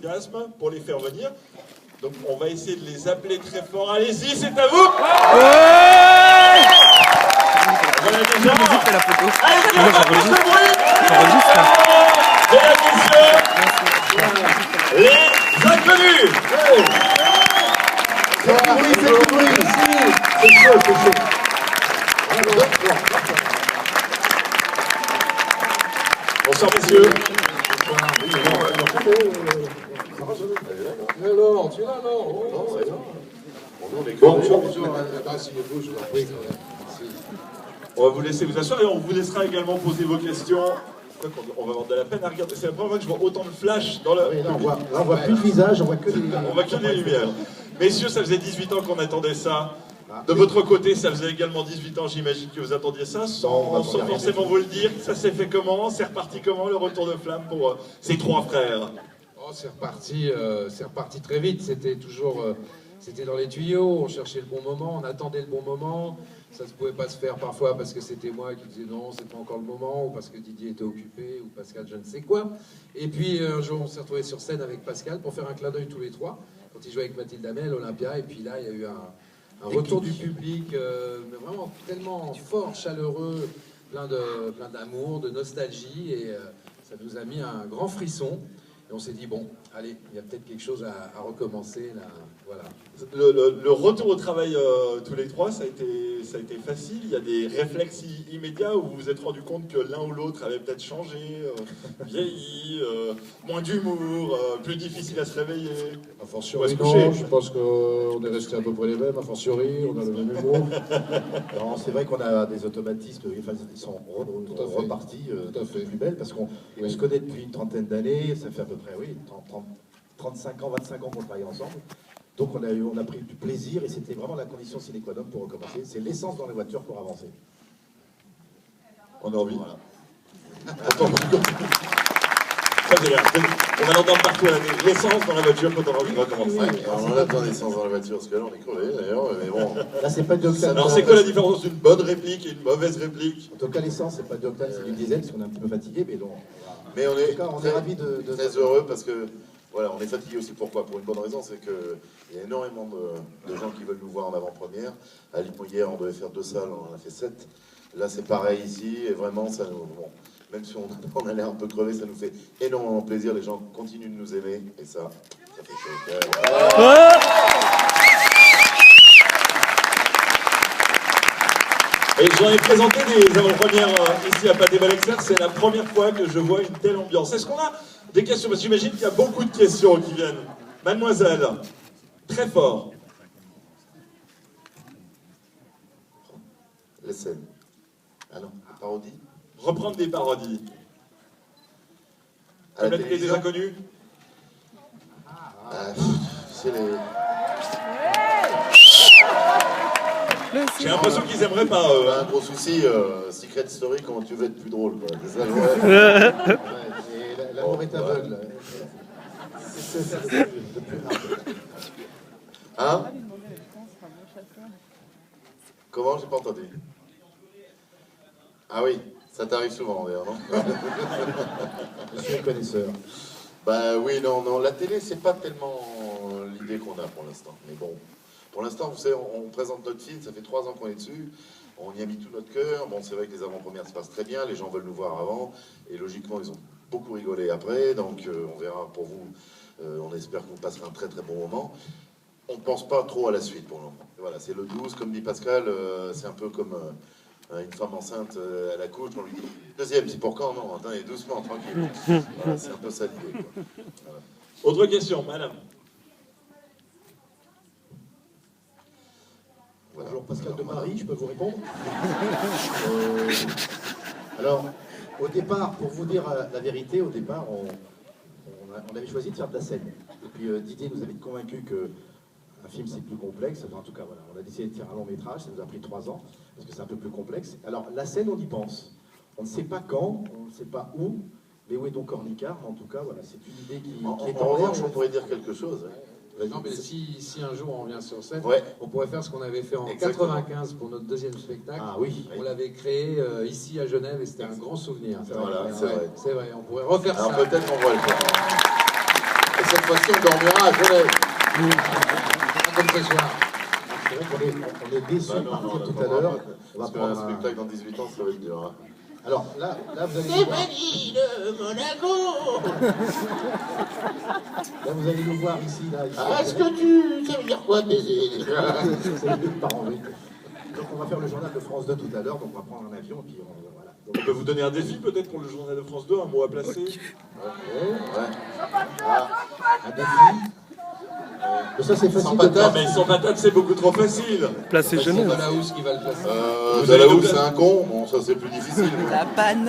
enthousiasme pour les faire venir. Donc on va essayer de les appeler très fort. Allez-y, c'est à vous. Voilà déjà. Allez, on va faire ce bruit. Mesdames, messieurs, les inconnus. C'est chaud. Bonsoir messieurs. Alors, tu es là, alors? On va vous laisser vous asseoir et on vous laissera également poser vos questions. On va avoir de la peine à regarder. C'est la première fois que je vois autant de flash dans le. Oui, là, on voit plus de visage, on voit que des. On voit que des lumières. Messieurs, ça faisait 18 ans qu'on attendait ça. De votre côté, ça faisait également 18 ans, j'imagine que vous attendiez ça, sans forcément vous le dire. Ça s'est fait comment? C'est reparti comment, le retour de flamme pour ces trois frères? Oh, c'est reparti très vite. C'était toujours, c'était dans les tuyaux. On cherchait le bon moment, on attendait le bon moment. Ça ne pouvait pas se faire parfois parce que c'était moi qui disais non, c'est pas encore le moment, ou parce que Didier était occupé, ou Pascal, je ne sais quoi. Et puis un jour, on s'est retrouvés sur scène avec Pascal pour faire un clin d'œil tous les trois, quand il jouait avec Mathilde Hamel, Olympia. Et puis là, il y a eu un retour du public, mais vraiment tellement fort, chaleureux, plein d'amour, de nostalgie, et ça nous a mis un grand frisson. Et on s'est dit, bon, allez, il y a peut-être quelque chose à recommencer, là, voilà. Le retour au travail tous les trois, ça a été facile. Il y a des réflexes immédiats où vous vous êtes rendu compte que l'un ou l'autre avait peut-être changé, vieilli, moins d'humour, plus difficile à se réveiller. A fortiori, non, je pense qu'on est resté à peu près les mêmes. A fortiori, on a le même humour. Non, c'est vrai qu'on a des automatismes, enfin, ils sont repartis tout à fait plus belles, parce qu'on se connaît depuis une trentaine d'années, ça fait à peu près, oui, 35 ans, 25 ans qu'on travaille ensemble. Donc on a pris du plaisir et c'était vraiment la condition sine qua non pour recommencer. C'est l'essence dans les voitures pour avancer. On a envie. Voilà. On va l'entendre partout. L'essence dans la voiture quand on a envie de recommencer. Ouais, on attend l'essence dans la voiture parce que là on est crevé d'ailleurs. Mais bon. Là c'est pas du octane. Alors c'est quoi la différence d'une bonne réplique et une mauvaise réplique? En tout cas l'essence c'est pas du octane, c'est du diesel parce qu'on est un petit peu fatigué, mais donc. Mais on est, on est ravis de très heureux parce que voilà, on est fatigué aussi. Pourquoi? Pour une bonne raison, c'est qu'il y a énormément de gens qui veulent nous voir en avant-première. À Lyon hier, on devait faire 2 salles, on en a fait 7. Là, c'est pareil ici, et vraiment, ça nous, bon, même si on a l'air un peu crevé, ça nous fait énormément plaisir. Les gens continuent de nous aimer, et ça fait chaud. Et j'en ai présenté des avant-premières ici à Pâté Balexer. C'est la première fois que je vois une telle ambiance. Est-ce qu'on a des questions? Parce que j'imagine qu'il y a beaucoup de questions qui viennent. Mademoiselle, très fort. La scène. Ah non, parodie. Reprendre des parodies. À la Comme des télévision. inconnus. C'est les... J'ai l'impression qu'ils aimeraient pas. On a un gros souci, Secret Story, comment tu veux être plus drôle, quoi. C'est ça, L'amour est aveugle. Hein? Comment? J'ai pas entendu. Ah oui, ça t'arrive souvent d'ailleurs, non? Je suis un connaisseur. Bah oui, non, la télé, c'est pas tellement l'idée qu'on a pour l'instant. Mais bon, pour l'instant, vous savez, on présente notre film, ça fait 3 ans qu'on est dessus. On y a mis tout notre cœur. Bon, c'est vrai que les avant-premières se passent très bien, les gens veulent nous voir avant. Et logiquement, ils ont beaucoup rigolé après. Donc, on verra pour vous. On espère que vous passerez un très très bon moment. On ne pense pas trop à la suite pour le moment. Voilà, c'est le 12, comme dit Pascal, c'est un peu comme une femme enceinte à la couche. On lui dit, deuxième, c'est pour quand? Non, attendez, doucement, tranquille. Voilà, c'est un peu ça l'idée. Voilà. Autre question, madame. Voilà. Bonjour, Pascal de Paris, je peux vous répondre? Alors, au départ, pour vous dire la vérité, au départ, on avait choisi de faire de la scène. Et puis Didier nous avait convaincu que un film c'est plus complexe. Enfin, en tout cas, voilà, on a décidé de faire un long métrage, ça nous a pris 3 ans, parce que c'est un peu plus complexe. Alors, la scène, on y pense. On ne sait pas quand, on ne sait pas où, mais où est donc Ornicard? En tout cas, voilà, c'est une idée qui est En en revanche, l'air. on pourrait dire quelque chose. Hein. Non, mais si un jour on revient sur scène, Ouais. on pourrait faire ce qu'on avait fait en Exactement. 95 pour notre 2e spectacle. Ah oui. On l'avait créé ici à Genève et c'était un grand souvenir. Voilà, Ouais, c'est vrai. c'est vrai, on pourrait refaire Alors ça. peut-être qu'on va le faire. Et cette fois-ci, on dormira à Genève. Pas comme ce soir. C'est vrai qu'on est déçus Bah de non, partir on tout attendra à l'heure. pas. On va Parce qu'un prendre un... spectacle dans 18 ans, ça va être dur. Hein. Alors là, vous allez nous voir. de Monaco. Là, vous allez nous voir ici. Là, ici Est-ce que tu... Ça veut dire quoi, baiser déjà? C'est les parents, oui. Donc on va faire le journal de France 2 tout à l'heure, donc on va prendre un avion et puis voilà. Donc, On peut vous donner un défi peut-être pour le journal de France 2, un mot à placer. Ouais. un défi. Mais ça c'est facile. Sans de patate. Non mais sans patate c'est beaucoup trop facile. Placer C'est Genève. Dalahousse qui va le placer. Vous Dalahousse, allez nous- c'est un con. Bon, ça c'est plus difficile. La panne.